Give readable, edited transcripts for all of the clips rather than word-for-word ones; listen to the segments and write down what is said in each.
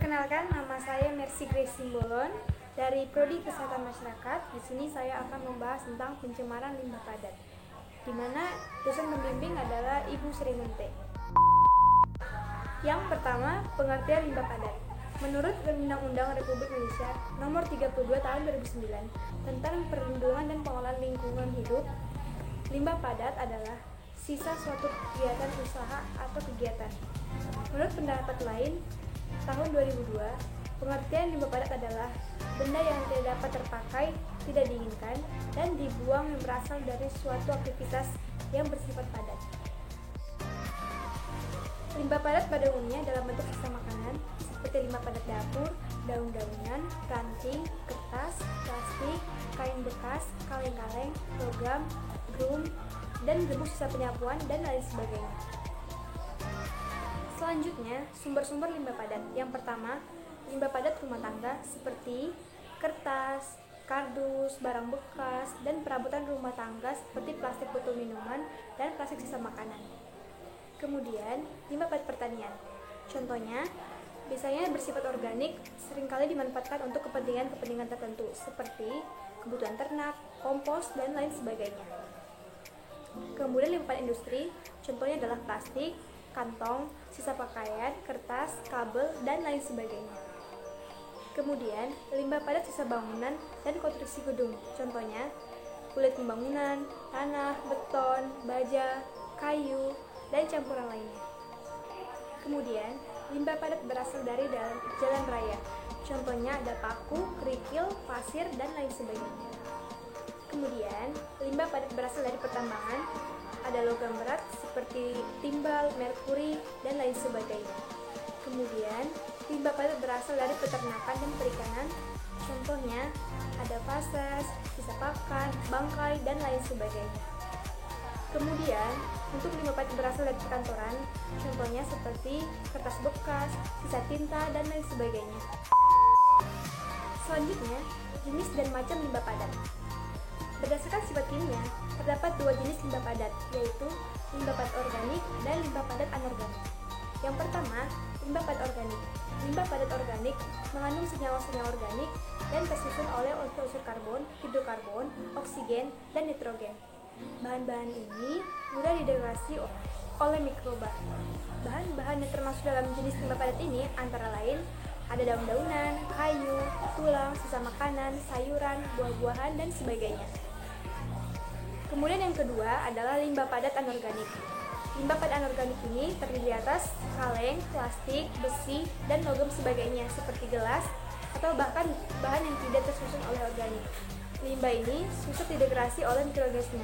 Perkenalkan, nama saya Mercy Grace Simbolon dari Prodi Kesehatan Masyarakat. Di sini saya akan membahas tentang pencemaran limbah padat, di mana dosen pembimbing adalah Ibu Sri Mente. Yang pertama, pengertian limbah padat. Menurut Undang-Undang Republik Indonesia Nomor 32 Tahun 2009 tentang Perlindungan dan Pengelolaan Lingkungan Hidup, limbah padat adalah sisa suatu kegiatan usaha atau kegiatan. Menurut pendapat lain, tahun 2002, pengertian limbah padat adalah benda yang tidak dapat terpakai, tidak diinginkan, dan dibuang yang berasal dari suatu aktivitas yang bersifat padat. Limbah padat pada umumnya dalam bentuk sisa makanan, seperti limbah padat dapur, daun-daunan, ranting, kertas, plastik, kain bekas, kaleng-kaleng, logam, drum, dan debu sisa penyapuan, dan lain sebagainya. Selanjutnya, sumber-sumber limbah padat. Yang pertama, limbah padat rumah tangga seperti kertas, kardus, barang bekas, dan perabotan rumah tangga seperti plastik botol minuman dan plastik sisa makanan. Kemudian, limbah padat pertanian. Contohnya, biasanya bersifat organik, seringkali dimanfaatkan untuk kepentingan-kepentingan tertentu seperti kebutuhan ternak, kompos, dan lain sebagainya. Kemudian limbah padat industri, contohnya adalah plastik, kantong, sisa pakaian, kertas, kabel, dan lain sebagainya. Kemudian, limbah padat sisa bangunan dan konstruksi gedung, contohnya kulit pembangunan, tanah, beton, baja, kayu, dan campuran lainnya. Kemudian, limbah padat berasal dari jalan raya, contohnya ada paku, kerikil, pasir, dan lain sebagainya. Kemudian, limbah padat berasal dari pertambangan, ada logam berat seperti timbal, merkuri, dan lain sebagainya. Kemudian, limbah padat berasal dari peternakan dan perikanan, contohnya ada fases, sisa pakan, bangkai, dan lain sebagainya. Kemudian, untuk limbah padat berasal dari perkantoran, contohnya seperti kertas bekas, sisa tinta, dan lain sebagainya. Selanjutnya, jenis dan macam limbah padat. Berdasarkan sifat kimia, terdapat dua jenis limbah padat, yaitu limbah padat organik dan limbah padat anorganik. Yang pertama, limbah padat organik. Limbah padat organik mengandung senyawa-senyawa organik dan tersusun oleh unsur karbon, hidrokarbon, oksigen, dan nitrogen. Bahan-bahan ini mudah didegradasi oleh mikroba. Bahan-bahan yang termasuk dalam jenis limbah padat ini antara lain ada daun-daunan, kayu, tulang, sisa makanan, sayuran, buah-buahan, dan sebagainya. Kemudian yang kedua adalah limbah padat anorganik. Limbah padat anorganik ini terdiri atas kaleng, plastik, besi, dan logam sebagainya seperti gelas atau bahkan bahan yang tidak tersusun oleh organik. Limbah ini susah didegradasi oleh mikroorganisme.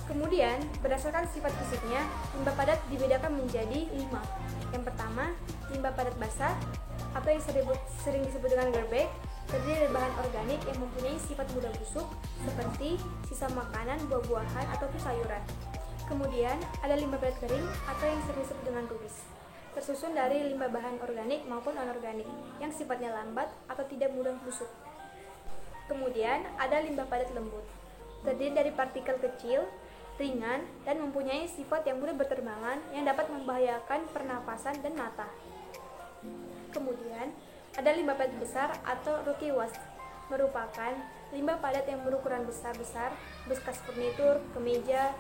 Kemudian, berdasarkan sifat fisiknya, limbah padat dibedakan menjadi 5. Yang pertama, limbah padat basah atau yang sering disebut dengan gerbek, terdiri dari bahan organik yang mempunyai sifat mudah busuk seperti sisa makanan, buah-buahan, ataupun sayuran. Kemudian, ada limbah padat kering atau yang sering disebut dengan tumis, tersusun dari limbah bahan organik maupun anorganik yang sifatnya lambat atau tidak mudah busuk. Kemudian, ada limbah padat lembut, terdiri dari partikel kecil, ringan, dan mempunyai sifat yang mudah berterbangan yang dapat membahayakan pernapasan dan mata. Kemudian, ada limbah padat besar atau rookie waste, merupakan limbah padat yang berukuran besar-besar, bekas furnitur, kemeja,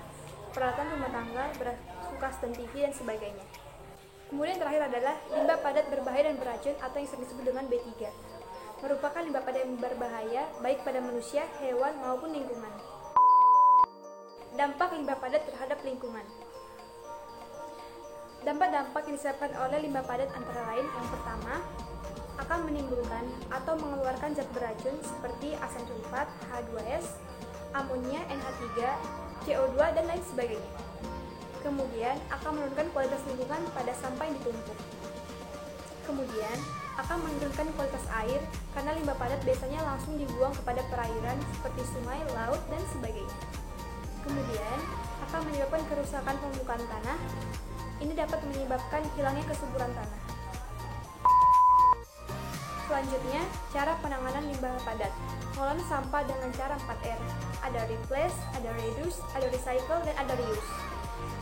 peralatan rumah tangga, kulkas dan TV, dan sebagainya. Kemudian terakhir adalah limbah padat berbahaya dan beracun atau yang sering disebut dengan B3, merupakan limbah padat yang berbahaya baik pada manusia, hewan, maupun lingkungan. Dampak limbah padat terhadap lingkungan. Dampak-dampak yang disebabkan oleh limbah padat antara lain yang pertama, akan menimbulkan atau mengeluarkan zat beracun seperti asam sulfat, H2S, amonia, NH3, CO2, dan lain sebagainya. Kemudian, akan menurunkan kualitas lingkungan pada sampah yang ditumpuk. Kemudian, akan menurunkan kualitas air karena limbah padat biasanya langsung dibuang kepada perairan seperti sungai, laut, dan sebagainya. Kemudian, akan menyebabkan kerusakan permukaan tanah. Ini dapat menyebabkan hilangnya kesuburan tanah. Selanjutnya, cara penanganan limbah padat. Mengelola sampah dengan cara 4R. Ada replace, ada reduce, ada recycle, dan ada reuse.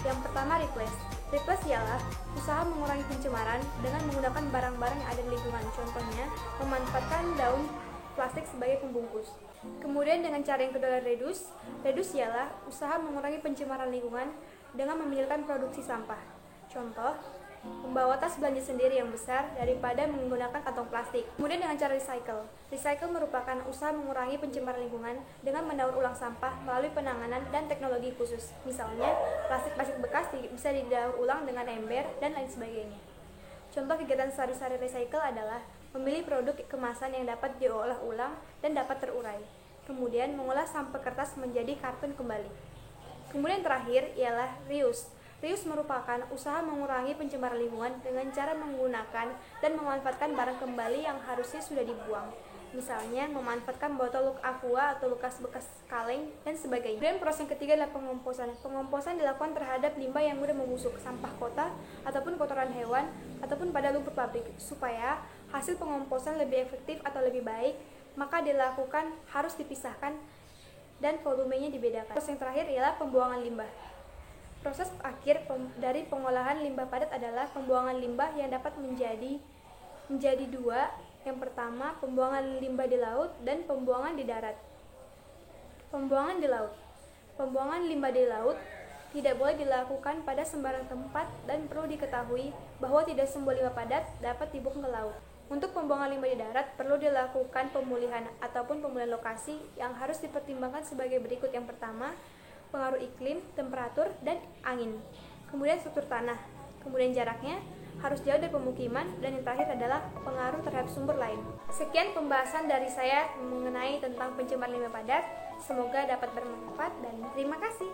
Yang pertama, replace. Replace ialah usaha mengurangi pencemaran dengan menggunakan barang-barang yang ada di lingkungan. Contohnya, memanfaatkan daun plastik sebagai pembungkus. Kemudian dengan cara yang kedua, reduce. Reduce ialah usaha mengurangi pencemaran lingkungan dengan meminimalkan produksi sampah. Contoh, membawa tas belanja sendiri yang besar daripada menggunakan kantong plastik. Kemudian dengan cara recycle. Recycle merupakan usaha mengurangi pencemaran lingkungan dengan mendaur ulang sampah melalui penanganan dan teknologi khusus. Misalnya, plastik-plastik bekas bisa didaur ulang dengan ember dan lain sebagainya. Contoh kegiatan sehari-hari recycle adalah memilih produk kemasan yang dapat diolah ulang dan dapat terurai. Kemudian mengolah sampah kertas menjadi kartun kembali. Kemudian terakhir ialah reuse. Reuse merupakan usaha mengurangi pencemaran lingkungan dengan cara menggunakan dan memanfaatkan barang kembali yang harusnya sudah dibuang. Misalnya, memanfaatkan botol aqua atau bekas kaleng dan sebagainya. Kemudian proses yang ketiga adalah pengomposan. Pengomposan dilakukan terhadap limbah yang mudah membusuk, sampah kota, ataupun kotoran hewan, ataupun pada lumpur pabrik. Supaya hasil pengomposan lebih efektif atau lebih baik, maka dilakukan harus dipisahkan dan volumenya dibedakan. Proses yang terakhir ialah pembuangan limbah. Proses akhir dari pengolahan limbah padat adalah pembuangan limbah yang dapat menjadi dua. Yang pertama, pembuangan limbah di laut dan pembuangan di darat. Pembuangan di laut. Pembuangan limbah di laut tidak boleh dilakukan pada sembarang tempat dan perlu diketahui bahwa tidak semua limbah padat dapat dibuang ke laut. Untuk pembuangan limbah di darat perlu dilakukan pemulihan ataupun pemulihan lokasi yang harus dipertimbangkan sebagai berikut. Yang pertama, pengaruh iklim, temperatur, dan angin. Kemudian struktur tanah. Kemudian jaraknya harus jauh dari pemukiman, dan yang terakhir adalah pengaruh terhadap sumber lain. Sekian pembahasan dari saya mengenai tentang pencemaran limbah padat. Semoga dapat bermanfaat dan terima kasih.